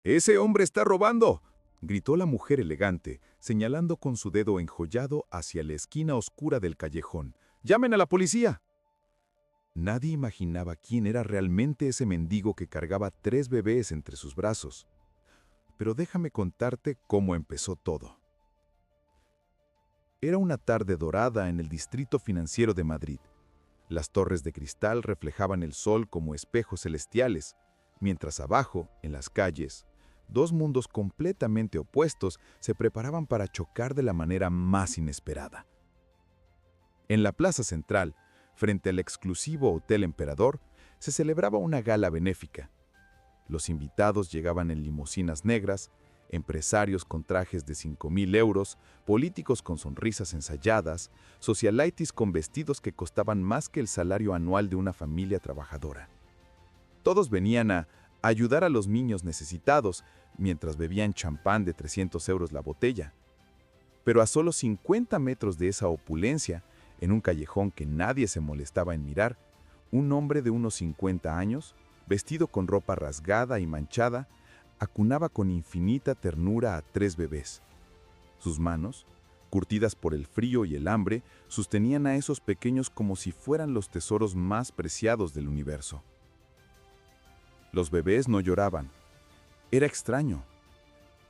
«¡Ese hombre está robando!», gritó la mujer elegante, señalando con su dedo enjollado hacia la esquina oscura del callejón. «¡Llamen a la policía!». Nadie imaginaba quién era realmente ese mendigo que cargaba 3 bebés entre sus brazos. Pero déjame contarte cómo empezó todo. Era una tarde dorada en el distrito financiero de Madrid. Las torres de cristal reflejaban el sol como espejos celestiales, mientras abajo, en las calles, dos mundos completamente opuestos se preparaban para chocar de la manera más inesperada. En la plaza central, frente al exclusivo Hotel Emperador, se celebraba una gala benéfica. Los invitados llegaban en limusinas negras, empresarios con trajes de 5.000 euros, políticos con sonrisas ensayadas, socialites con vestidos que costaban más que el salario anual de una familia trabajadora. Todos venían a ayudar a los niños necesitados mientras bebían champán de 300 euros la botella. Pero a solo 50 metros de esa opulencia, en un callejón que nadie se molestaba en mirar, un hombre de unos 50 años, vestido con ropa rasgada y manchada, acunaba con infinita ternura a 3 bebés. Sus manos, curtidas por el frío y el hambre, sostenían a esos pequeños como si fueran los tesoros más preciados del universo. Los bebés no lloraban. Era extraño.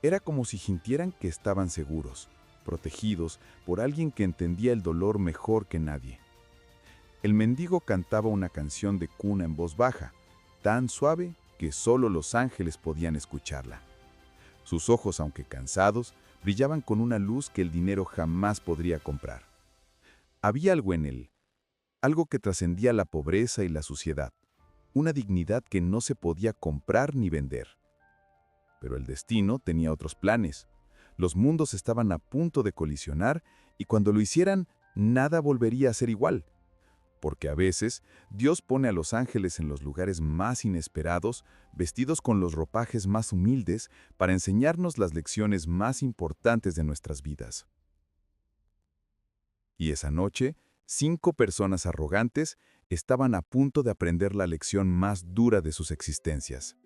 Era como si sintieran que estaban seguros, protegidos por alguien que entendía el dolor mejor que nadie. El mendigo cantaba una canción de cuna en voz baja, tan suave que solo los ángeles podían escucharla. Sus ojos, aunque cansados, brillaban con una luz que el dinero jamás podría comprar. Había algo en él, algo que trascendía la pobreza y la suciedad, una dignidad que no se podía comprar ni vender. Pero el destino tenía otros planes. Los mundos estaban a punto de colisionar y cuando lo hicieran, nada volvería a ser igual. Porque a veces, Dios pone a los ángeles en los lugares más inesperados, vestidos con los ropajes más humildes, para enseñarnos las lecciones más importantes de nuestras vidas. Y esa noche, 5 personas arrogantes estaban a punto de aprender la lección más dura de sus existencias.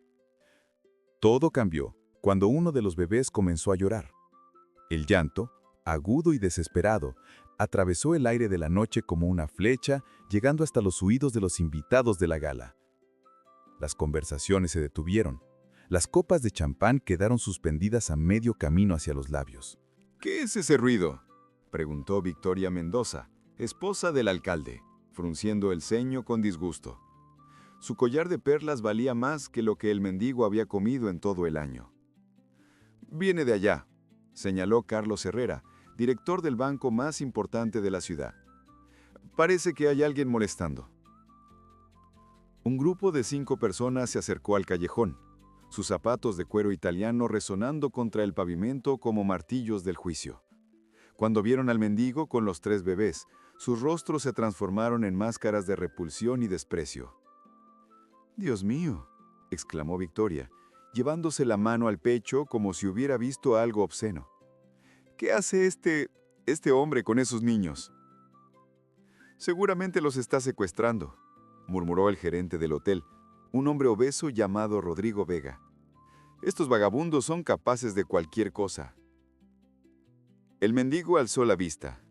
Todo cambió cuando uno de los bebés comenzó a llorar. El llanto, agudo y desesperado, atravesó el aire de la noche como una flecha, llegando hasta los oídos de los invitados de la gala. Las conversaciones se detuvieron. Las copas de champán quedaron suspendidas a medio camino hacia los labios. ¿Qué es ese ruido?, preguntó Victoria Mendoza, esposa del alcalde, frunciendo el ceño con disgusto. Su collar de perlas valía más que lo que el mendigo había comido en todo el año. «Viene de allá», señaló Carlos Herrera, director del banco más importante de la ciudad. «Parece que hay alguien molestando». Un grupo de 5 personas se acercó al callejón, sus zapatos de cuero italiano resonando contra el pavimento como martillos del juicio. Cuando vieron al mendigo con los 3 bebés, sus rostros se transformaron en máscaras de repulsión y desprecio. «Dios mío», exclamó Victoria, llevándose la mano al pecho como si hubiera visto algo obsceno. «¿Qué hace este hombre con esos niños?». «Seguramente los está secuestrando», murmuró el gerente del hotel, un hombre obeso llamado Rodrigo Vega. «Estos vagabundos son capaces de cualquier cosa». El mendigo alzó la vista.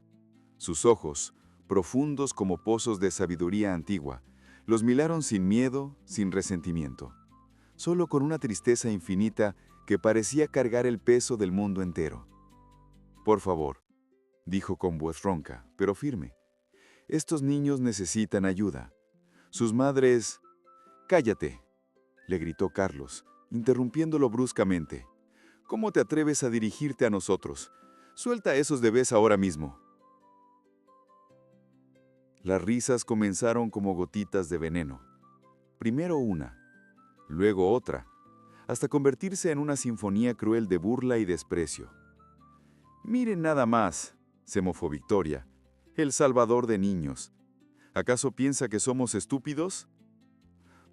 Sus ojos, profundos como pozos de sabiduría antigua, los miraron sin miedo, sin resentimiento, solo con una tristeza infinita que parecía cargar el peso del mundo entero. «Por favor», dijo con voz ronca, pero firme, «estos niños necesitan ayuda. Sus madres...». «Cállate», le gritó Carlos, interrumpiéndolo bruscamente. «¿Cómo te atreves a dirigirte a nosotros? Suelta a esos bebés ahora mismo». Las risas comenzaron como gotitas de veneno. Primero una, luego otra, hasta convertirse en una sinfonía cruel de burla y desprecio. «Miren nada más», se mofó Victoria, «el salvador de niños. ¿Acaso piensa que somos estúpidos?».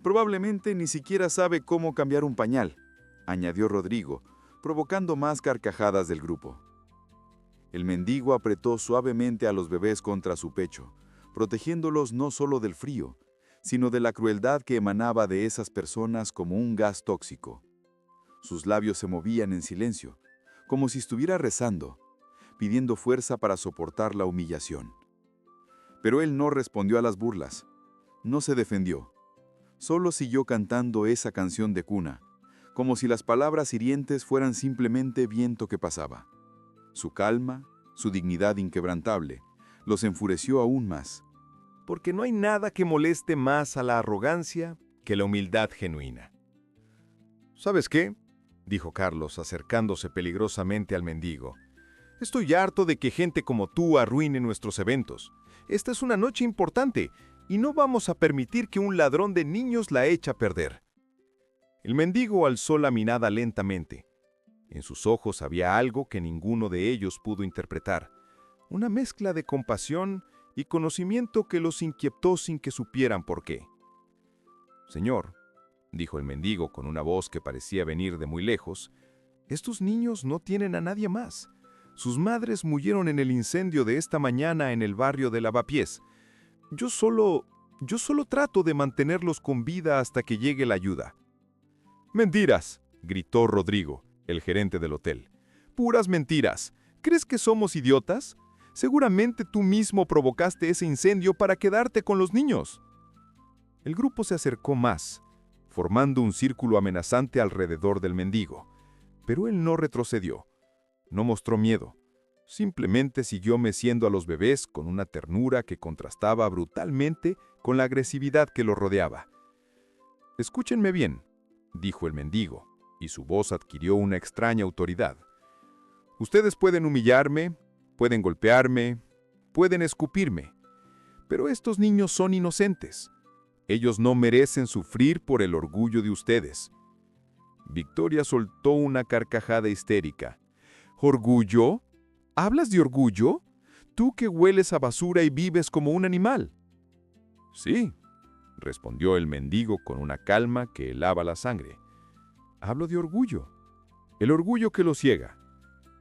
«Probablemente ni siquiera sabe cómo cambiar un pañal», añadió Rodrigo, provocando más carcajadas del grupo. El mendigo apretó suavemente a los bebés contra su pecho, protegiéndolos no solo del frío, sino de la crueldad que emanaba de esas personas como un gas tóxico. Sus labios se movían en silencio, como si estuviera rezando, pidiendo fuerza para soportar la humillación. Pero él no respondió a las burlas, no se defendió, solo siguió cantando esa canción de cuna, como si las palabras hirientes fueran simplemente viento que pasaba. Su calma, su dignidad inquebrantable, los enfureció aún más. Porque no hay nada que moleste más a la arrogancia que la humildad genuina. ¿Sabes qué?, dijo Carlos, acercándose peligrosamente al mendigo. Estoy harto de que gente como tú arruine nuestros eventos. Esta es una noche importante y no vamos a permitir que un ladrón de niños la eche a perder. El mendigo alzó la mirada lentamente. En sus ojos había algo que ninguno de ellos pudo interpretar, una mezcla de compasión y conocimiento que los inquietó sin que supieran por qué. «Señor», dijo el mendigo con una voz que parecía venir de muy lejos, «estos niños no tienen a nadie más. Sus madres murieron en el incendio de esta mañana en el barrio de Lavapiés. Yo solo trato de mantenerlos con vida hasta que llegue la ayuda». «¡Mentiras!», gritó Rodrigo, el gerente del hotel. «¡Puras mentiras! ¿Crees que somos idiotas? Seguramente tú mismo provocaste ese incendio para quedarte con los niños». El grupo se acercó más, formando un círculo amenazante alrededor del mendigo. Pero él no retrocedió, no mostró miedo. Simplemente siguió meciendo a los bebés con una ternura que contrastaba brutalmente con la agresividad que los rodeaba. «Escúchenme bien», dijo el mendigo, y su voz adquirió una extraña autoridad. «Ustedes pueden humillarme, pueden golpearme, pueden escupirme, pero estos niños son inocentes. Ellos no merecen sufrir por el orgullo de ustedes». Victoria soltó una carcajada histérica. «¿Orgullo? ¿Hablas de orgullo? ¿Tú que hueles a basura y vives como un animal?» «Sí», respondió el mendigo con una calma que helaba la sangre. «Hablo de orgullo. El orgullo que los ciega.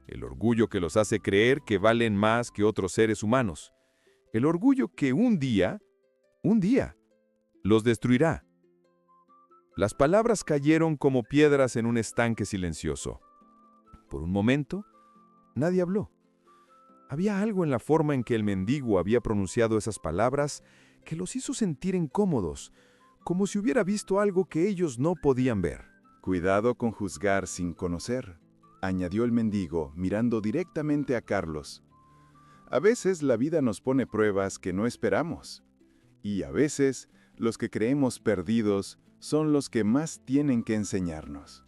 El orgullo que los hace creer que valen más que otros seres humanos. El orgullo que un día, los destruirá». Las palabras cayeron como piedras en un estanque silencioso. Por un momento, nadie habló. Había algo en la forma en que el mendigo había pronunciado esas palabras que los hizo sentir incómodos, como si hubiera visto algo que ellos no podían ver. «Cuidado con juzgar sin conocer», añadió el mendigo, mirando directamente a Carlos. «A veces la vida nos pone pruebas que no esperamos. Y a veces los que creemos perdidos son los que más tienen que enseñarnos».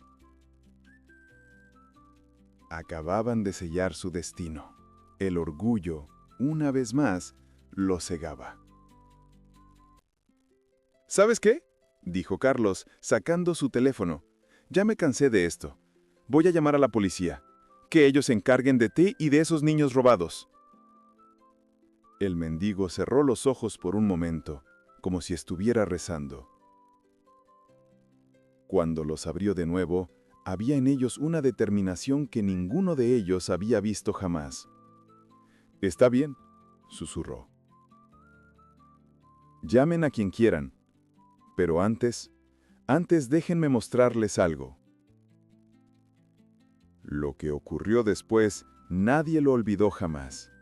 Acababan de sellar su destino. El orgullo, una vez más, los cegaba. «¿Sabes qué?», dijo Carlos, sacando su teléfono. «Ya me cansé de esto. Voy a llamar a la policía. Que ellos se encarguen de ti y de esos niños robados». El mendigo cerró los ojos por un momento, como si estuviera rezando. Cuando los abrió de nuevo, había en ellos una determinación que ninguno de ellos había visto jamás. «Está bien», susurró. «Llamen a quien quieran, pero antes déjenme mostrarles algo». Lo que ocurrió después, nadie lo olvidó jamás.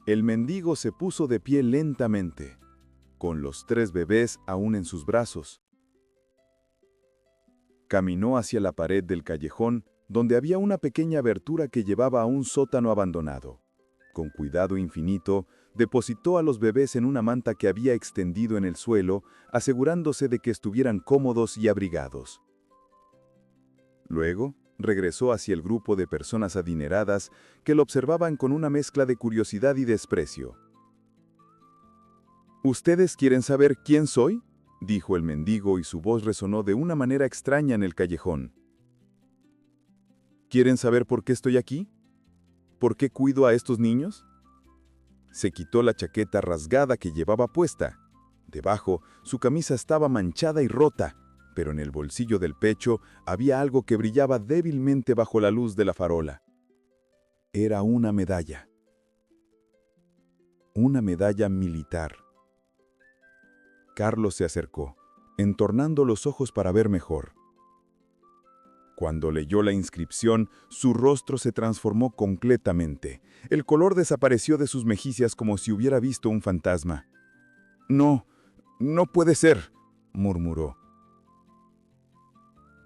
El mendigo se puso de pie lentamente, con los 3 bebés aún en sus brazos. Caminó hacia la pared del callejón, donde había una pequeña abertura que llevaba a un sótano abandonado. Con cuidado infinito, depositó a los bebés en una manta que había extendido en el suelo, asegurándose de que estuvieran cómodos y abrigados. Luego, regresó hacia el grupo de personas adineradas que lo observaban con una mezcla de curiosidad y desprecio. «¿Ustedes quieren saber quién soy?», dijo el mendigo y su voz resonó de una manera extraña en el callejón. «¿Quieren saber por qué estoy aquí? ¿Por qué cuido a estos niños?». Se quitó la chaqueta rasgada que llevaba puesta. Debajo, su camisa estaba manchada y rota, pero en el bolsillo del pecho había algo que brillaba débilmente bajo la luz de la farola. Era una medalla. Una medalla militar. Carlos se acercó, entornando los ojos para ver mejor. Cuando leyó la inscripción, su rostro se transformó completamente. El color desapareció de sus mejillas como si hubiera visto un fantasma. «No, no puede ser», murmuró.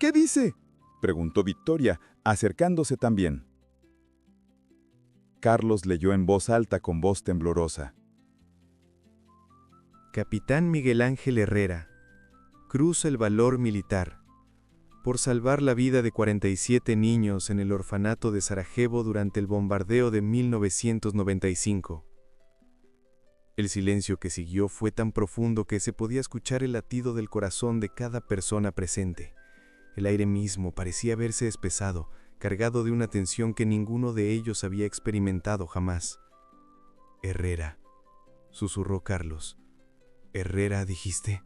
«¿Qué dice?», preguntó Victoria, acercándose también. Carlos leyó en voz alta con voz temblorosa. Capitán Miguel Ángel Herrera, Cruz el Valor Militar, por salvar la vida de 47 niños en el orfanato de Sarajevo durante el bombardeo de 1995. El silencio que siguió fue tan profundo que se podía escuchar el latido del corazón de cada persona presente. El aire mismo parecía haberse espesado, cargado de una tensión que ninguno de ellos había experimentado jamás. «Herrera», susurró Carlos. «¿Herrera, dijiste?».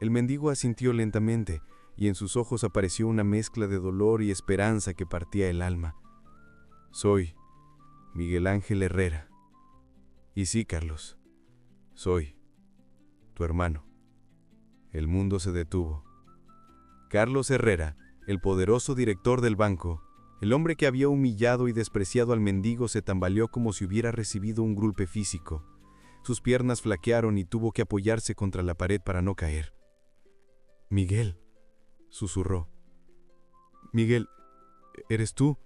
El mendigo asintió lentamente, y en sus ojos apareció una mezcla de dolor y esperanza que partía el alma. «Soy Miguel Ángel Herrera. Y sí, Carlos, soy tu hermano». El mundo se detuvo. Carlos Herrera, el poderoso director del banco, el hombre que había humillado y despreciado al mendigo, se tambaleó como si hubiera recibido un golpe físico. Sus piernas flaquearon y tuvo que apoyarse contra la pared para no caer. «Miguel», susurró. «Miguel, ¿eres tú?».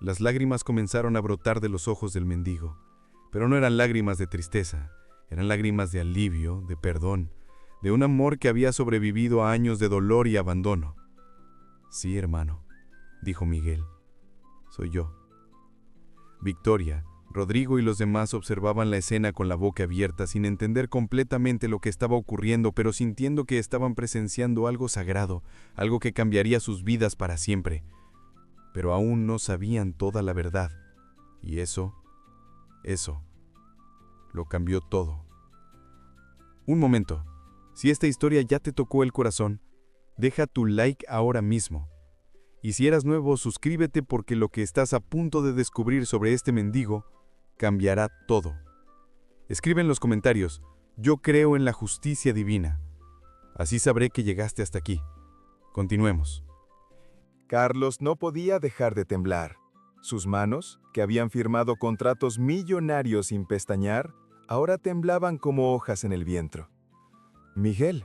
Las lágrimas comenzaron a brotar de los ojos del mendigo, pero no eran lágrimas de tristeza, eran lágrimas de alivio, de perdón, de un amor que había sobrevivido a años de dolor y abandono. «Sí, hermano», dijo Miguel. «Soy yo». Victoria, Rodrigo y los demás observaban la escena con la boca abierta, sin entender completamente lo que estaba ocurriendo, pero sintiendo que estaban presenciando algo sagrado, algo que cambiaría sus vidas para siempre. Pero aún no sabían toda la verdad. Y eso, lo cambió todo. Un momento. Si esta historia ya te tocó el corazón, deja tu like ahora mismo. Y si eras nuevo, suscríbete, porque lo que estás a punto de descubrir sobre este mendigo cambiará todo. Escribe en los comentarios: «Yo creo en la justicia divina». Así sabré que llegaste hasta aquí. Continuemos. Carlos no podía dejar de temblar. Sus manos, que habían firmado contratos millonarios sin pestañear, ahora temblaban como hojas en el viento. «Miguel»,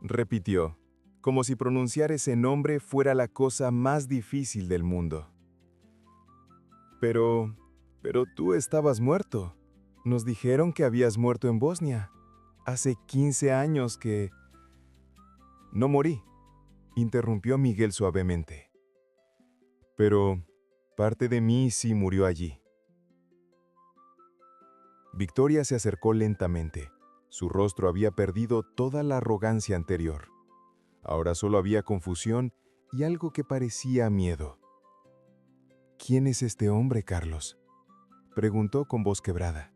repitió, como si pronunciar ese nombre fuera la cosa más difícil del mundo. Pero tú estabas muerto. Nos dijeron que habías muerto en Bosnia. Hace 15 años que...». «No morí», interrumpió Miguel suavemente. «Pero parte de mí sí murió allí». Victoria se acercó lentamente. Su rostro había perdido toda la arrogancia anterior. Ahora solo había confusión y algo que parecía miedo. «¿Quién es este hombre, Carlos?», preguntó con voz quebrada.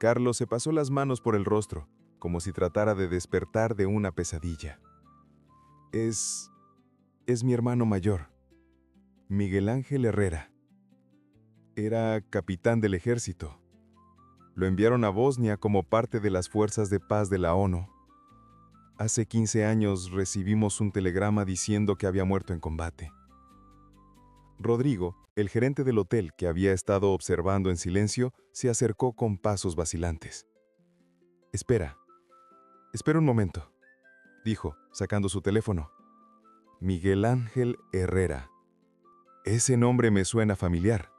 Carlos se pasó las manos por el rostro, como si tratara de despertar de una pesadilla. Es mi hermano mayor, Miguel Ángel Herrera. Era capitán del ejército. Lo enviaron a Bosnia como parte de las fuerzas de paz de la ONU. Hace 15 años recibimos un telegrama diciendo que había muerto en combate». Rodrigo, el gerente del hotel que había estado observando en silencio, se acercó con pasos vacilantes. Espera un momento», dijo, sacando su teléfono. «Miguel Ángel Herrera. Ese nombre me suena familiar».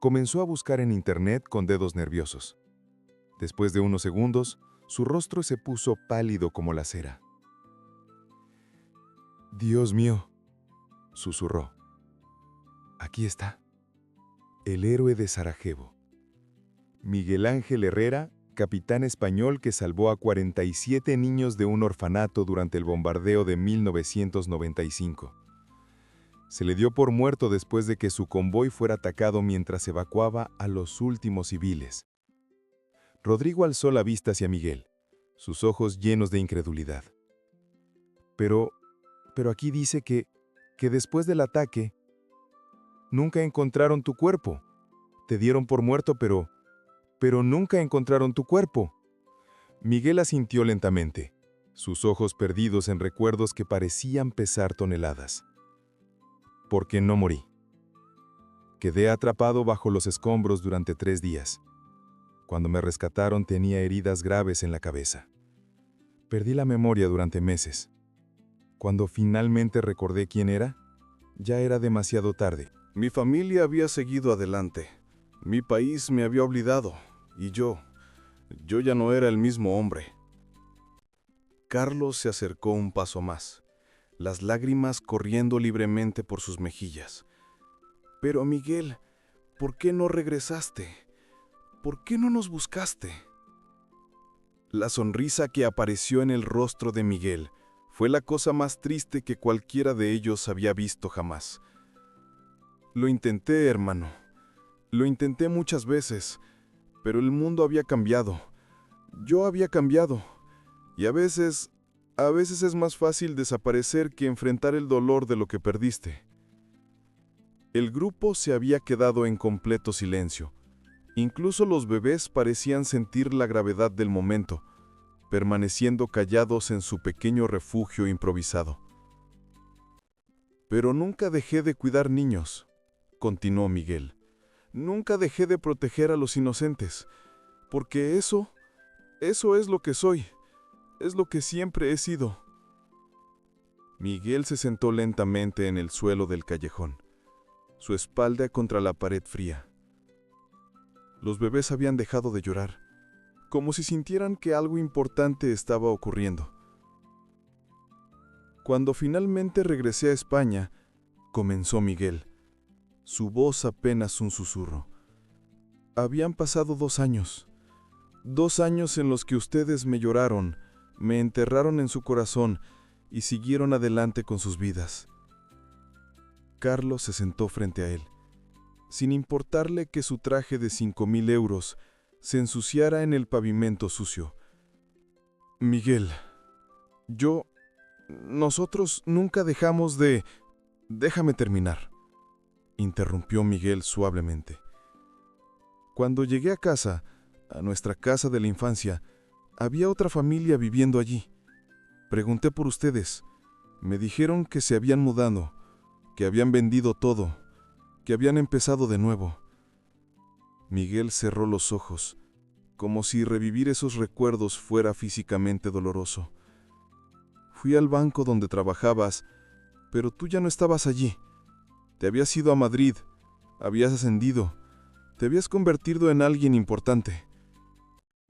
Comenzó a buscar en internet con dedos nerviosos. Después de unos segundos, su rostro se puso pálido como la cera. «Dios mío», susurró. «Aquí está. El héroe de Sarajevo. Miguel Ángel Herrera, capitán español que salvó a 47 niños de un orfanato durante el bombardeo de 1995. Se le dio por muerto después de que su convoy fuera atacado mientras evacuaba a los últimos civiles». Rodrigo alzó la vista hacia Miguel, sus ojos llenos de incredulidad. Pero aquí dice que después del ataque nunca encontraron tu cuerpo. Te dieron por muerto, pero pero nunca encontraron tu cuerpo. Miguel asintió lentamente, sus ojos perdidos en recuerdos que parecían pesar toneladas. Porque no morí. Quedé atrapado bajo los escombros durante 3 días. Cuando me rescataron tenía heridas graves en la cabeza. Perdí la memoria durante meses. Cuando finalmente recordé quién era, ya era demasiado tarde. Mi familia había seguido adelante. Mi país me había olvidado. Y yo ya no era el mismo hombre. Carlos se acercó un paso más, las lágrimas corriendo libremente por sus mejillas. Pero Miguel, ¿por qué no regresaste? ¿Por qué no nos buscaste? La sonrisa que apareció en el rostro de Miguel fue la cosa más triste que cualquiera de ellos había visto jamás. Lo intenté, hermano. Lo intenté muchas veces, pero el mundo había cambiado. Yo había cambiado. Y a veces es más fácil desaparecer que enfrentar el dolor de lo que perdiste. El grupo se había quedado en completo silencio. Incluso los bebés parecían sentir la gravedad del momento, permaneciendo callados en su pequeño refugio improvisado. Pero nunca dejé de cuidar niños, continuó Miguel. Nunca dejé de proteger a los inocentes, porque eso es lo que soy, es lo que siempre he sido. Miguel se sentó lentamente en el suelo del callejón, su espalda contra la pared fría. Los bebés habían dejado de llorar, como si sintieran que algo importante estaba ocurriendo. Cuando finalmente regresé a España, comenzó Miguel, su voz apenas un susurro. Habían pasado 2 años. 2 años en los que ustedes me lloraron, me enterraron en su corazón y siguieron adelante con sus vidas. Carlos se sentó frente a él, sin importarle que su traje de 5,000 euros se ensuciara en el pavimento sucio. Miguel, nosotros nunca dejamos de... Déjame terminar, interrumpió Miguel suavemente. Cuando llegué a casa, a nuestra casa de la infancia, había otra familia viviendo allí. Pregunté por ustedes. Me dijeron que se habían mudado, que habían vendido todo, que habían empezado de nuevo. Miguel cerró los ojos, como si revivir esos recuerdos fuera físicamente doloroso. Fui al banco donde trabajabas, pero tú ya no estabas allí. Te habías ido a Madrid, habías ascendido, te habías convertido en alguien importante.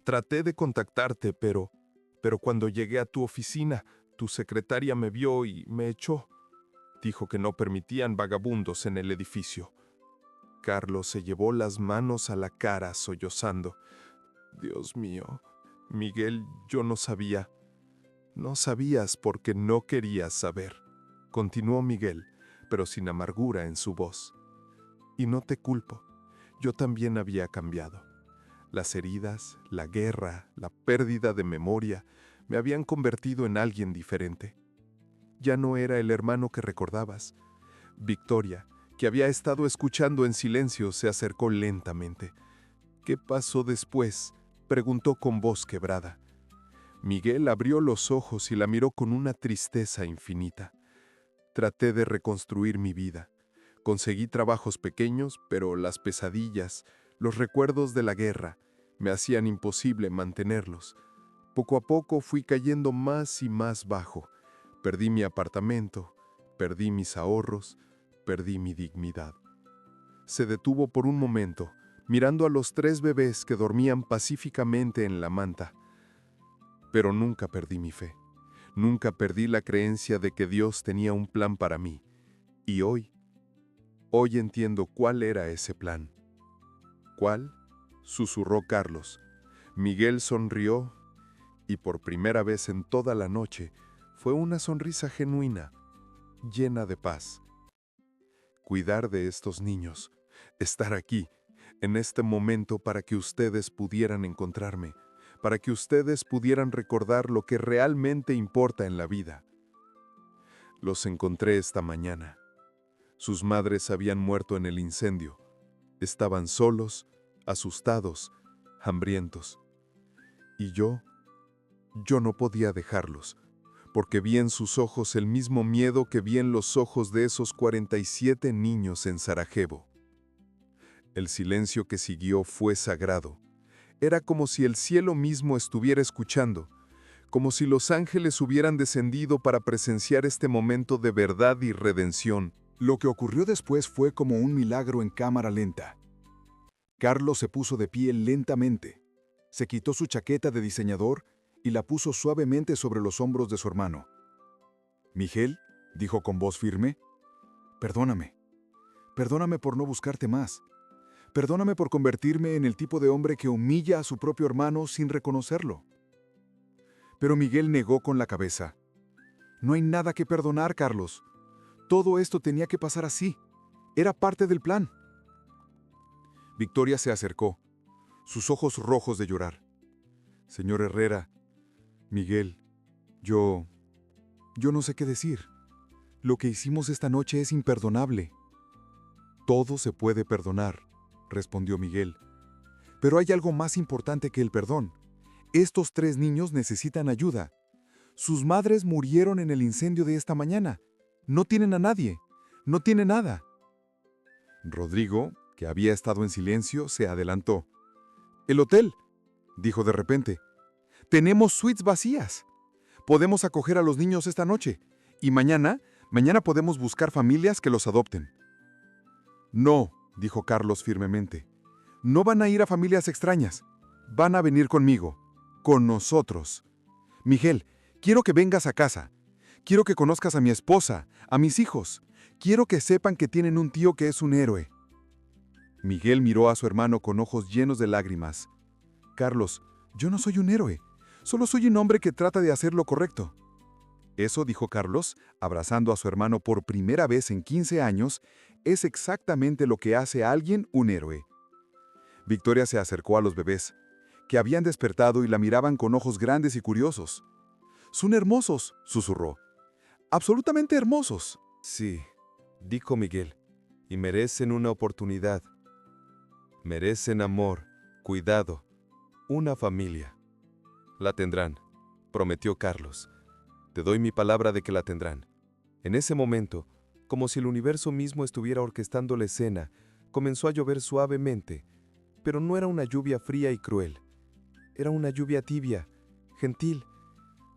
Traté de contactarte, pero cuando llegué a tu oficina, tu secretaria me vio y me echó. Dijo que no permitían vagabundos en el edificio. Carlos se llevó las manos a la cara sollozando. Dios mío, Miguel, yo no sabía. No sabías porque no querías saber. Continuó Miguel, pero sin amargura en su voz. Y no te culpo, yo también había cambiado. Las heridas, la guerra, la pérdida de memoria me habían convertido en alguien diferente. Ya no era el hermano que recordabas. Victoria, que había estado escuchando en silencio, se acercó lentamente. ¿Qué pasó después?, preguntó con voz quebrada. Miguel abrió los ojos y la miró con una tristeza infinita. Traté de reconstruir mi vida. Conseguí trabajos pequeños, pero las pesadillas, los recuerdos de la guerra, me hacían imposible mantenerlos. Poco a poco fui cayendo más y más bajo. Perdí mi apartamento, perdí mis ahorros, perdí mi dignidad. Se detuvo por un momento, mirando a los 3 bebés que dormían pacíficamente en la manta. Pero nunca perdí mi fe. Nunca perdí la creencia de que Dios tenía un plan para mí. Y hoy entiendo cuál era ese plan. ¿Cuál?, susurró Carlos. Miguel sonrió y por primera vez en toda la noche fue una sonrisa genuina, llena de paz. Cuidar de estos niños, estar aquí, en este momento para que ustedes pudieran encontrarme, para que ustedes pudieran recordar lo que realmente importa en la vida. Los encontré esta mañana. Sus madres habían muerto en el incendio. Estaban solos, asustados, hambrientos. Y yo no podía dejarlos, porque vi en sus ojos el mismo miedo que vi en los ojos de esos 47 niños en Sarajevo. El silencio que siguió fue sagrado. Era como si el cielo mismo estuviera escuchando, como si los ángeles hubieran descendido para presenciar este momento de verdad y redención. Lo que ocurrió después fue como un milagro en cámara lenta. Carlos se puso de pie lentamente, se quitó su chaqueta de diseñador y la puso suavemente sobre los hombros de su hermano. «Miguel», dijo con voz firme, «perdóname. Perdóname por no buscarte más. Perdóname por convertirme en el tipo de hombre que humilla a su propio hermano sin reconocerlo». Pero Miguel negó con la cabeza. «No hay nada que perdonar, Carlos. Todo esto tenía que pasar así. Era parte del plan». Victoria se acercó, sus ojos rojos de llorar. «Señor Herrera, Miguel, yo no sé qué decir. Lo que hicimos esta noche es imperdonable». «Todo se puede perdonar», respondió Miguel. «Pero hay algo más importante que el perdón. Estos 3 niños necesitan ayuda. Sus madres murieron en el incendio de esta mañana. No tienen a nadie. No tienen nada». Rodrigo, que había estado en silencio, se adelantó. «El hotel», dijo de repente. «Tenemos suites vacías. Podemos acoger a los niños esta noche. Y mañana podemos buscar familias que los adopten». «No», dijo Carlos firmemente. «No van a ir a familias extrañas. Van a venir conmigo. Con nosotros. Miguel, quiero que vengas a casa. Quiero que conozcas a mi esposa, a mis hijos. Quiero que sepan que tienen un tío que es un héroe». Miguel miró a su hermano con ojos llenos de lágrimas. «Carlos, yo no soy un héroe. Solo soy un hombre que trata de hacer lo correcto». Eso, dijo Carlos, abrazando a su hermano por primera vez en 15 años, es exactamente lo que hace a alguien un héroe. Victoria se acercó a los bebés, que habían despertado y la miraban con ojos grandes y curiosos. «Son hermosos», susurró. «Absolutamente hermosos». Sí, dijo Miguel, y merecen una oportunidad. Merecen amor, cuidado, una familia. La tendrán, prometió Carlos. Te doy mi palabra de que la tendrán. En ese momento, como si el universo mismo estuviera orquestando la escena, comenzó a llover suavemente, pero no era una lluvia fría y cruel. Era una lluvia tibia, gentil,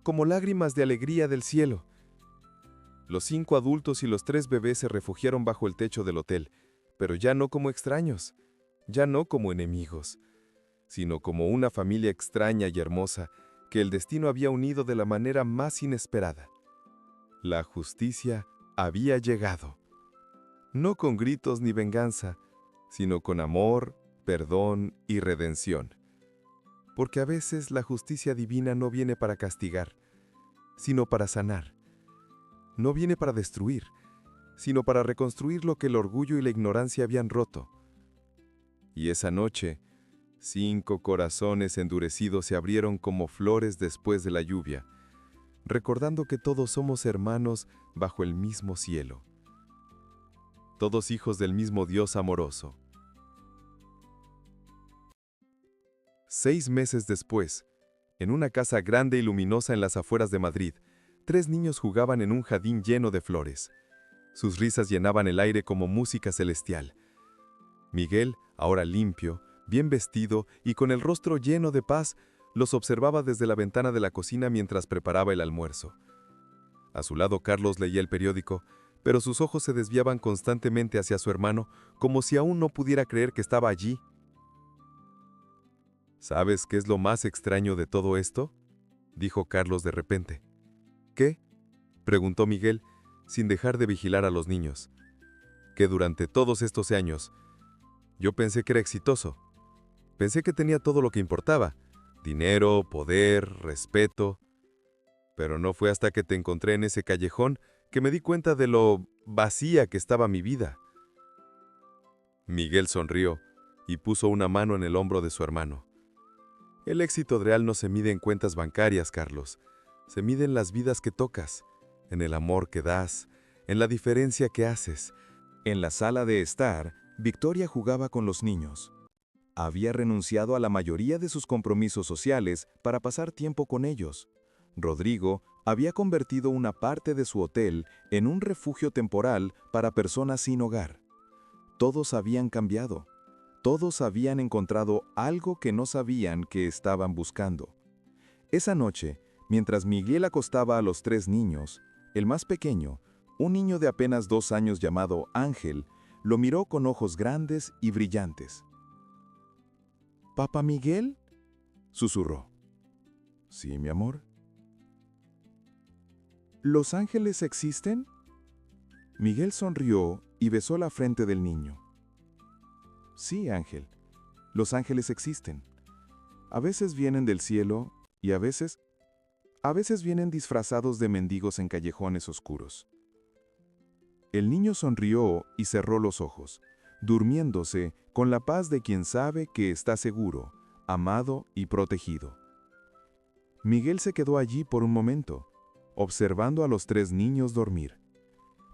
como lágrimas de alegría del cielo. Los 5 adultos y los 3 bebés se refugiaron bajo el techo del hotel, pero ya no como extraños, ya no como enemigos, sino como una familia extraña y hermosa que el destino había unido de la manera más inesperada. La justicia había llegado, no con gritos ni venganza, sino con amor, perdón y redención. Porque a veces la justicia divina no viene para castigar, sino para sanar. No viene para destruir, sino para reconstruir lo que el orgullo y la ignorancia habían roto. Y esa noche, 5 corazones endurecidos se abrieron como flores después de la lluvia, recordando que todos somos hermanos bajo el mismo cielo. Todos hijos del mismo Dios amoroso. 6 meses después, en una casa grande y luminosa en las afueras de Madrid, 3 niños jugaban en un jardín lleno de flores. Sus risas llenaban el aire como música celestial. Miguel, ahora limpio, bien vestido y con el rostro lleno de paz, los observaba desde la ventana de la cocina mientras preparaba el almuerzo. A su lado Carlos leía el periódico, pero sus ojos se desviaban constantemente hacia su hermano, como si aún no pudiera creer que estaba allí. ¿Sabes qué es lo más extraño de todo esto?, dijo Carlos de repente. ¿Qué?, preguntó Miguel, sin dejar de vigilar a los niños. Que durante todos estos años, yo pensé que era exitoso. Pensé que tenía todo lo que importaba: dinero, poder, respeto. Pero no fue hasta que te encontré en ese callejón que me di cuenta de lo vacía que estaba mi vida. Miguel sonrió y puso una mano en el hombro de su hermano. El éxito real no se mide en cuentas bancarias, Carlos. Se mide en las vidas que tocas, en el amor que das, en la diferencia que haces. En la sala de estar, Victoria jugaba con los niños. había renunciado a la mayoría de sus compromisos sociales para pasar tiempo con ellos. Rodrigo había convertido una parte de su hotel en un refugio temporal para personas sin hogar. Todos habían cambiado. Todos habían encontrado algo que no sabían que estaban buscando. Esa noche, mientras Miguel acostaba a los 3 niños, el más pequeño, un niño de apenas 2 años llamado Ángel, lo miró con ojos grandes y brillantes. «¿Papá Miguel?», susurró. «Sí, mi amor». «¿Los ángeles existen?». Miguel sonrió y besó la frente del niño. «Sí, Ángel, los ángeles existen. A veces vienen del cielo y a veces vienen disfrazados de mendigos en callejones oscuros». El niño sonrió y cerró los ojos, durmiéndose con la paz de quien sabe que está seguro, amado y protegido. Miguel se quedó allí por un momento, observando a los 3 niños dormir.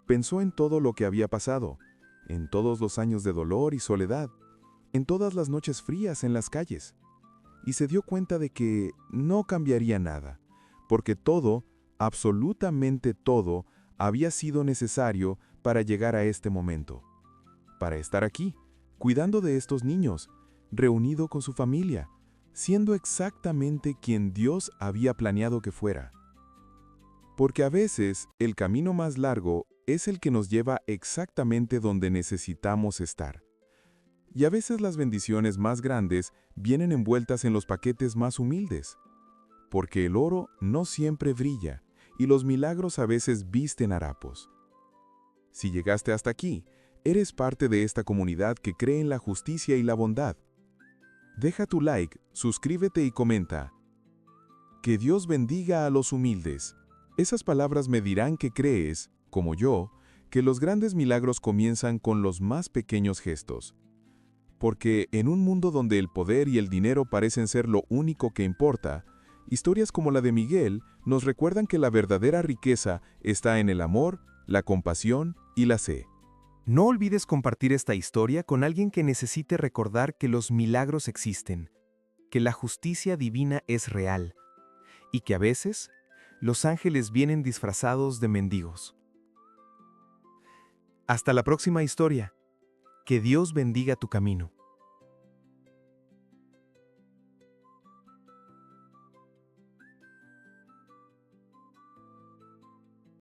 Pensó en todo lo que había pasado, en todos los años de dolor y soledad, en todas las noches frías en las calles, y se dio cuenta de que no cambiaría nada, porque todo, absolutamente todo, había sido necesario para llegar a este momento, para estar aquí, cuidando de estos niños, reunido con su familia, siendo exactamente quien Dios había planeado que fuera. Porque a veces el camino más largo es el que nos lleva exactamente donde necesitamos estar. Y a veces las bendiciones más grandes vienen envueltas en los paquetes más humildes. Porque el oro no siempre brilla y los milagros a veces visten harapos. Si llegaste hasta aquí, eres parte de esta comunidad que cree en la justicia y la bondad. Deja tu like, suscríbete y comenta. Que Dios bendiga a los humildes. Esas palabras me dirán que crees, como yo, que los grandes milagros comienzan con los más pequeños gestos. Porque en un mundo donde el poder y el dinero parecen ser lo único que importa, historias como la de Miguel nos recuerdan que la verdadera riqueza está en el amor, la compasión y la fe. No olvides compartir esta historia con alguien que necesite recordar que los milagros existen, que la justicia divina es real y que a veces los ángeles vienen disfrazados de mendigos. Hasta la próxima historia. Que Dios bendiga tu camino.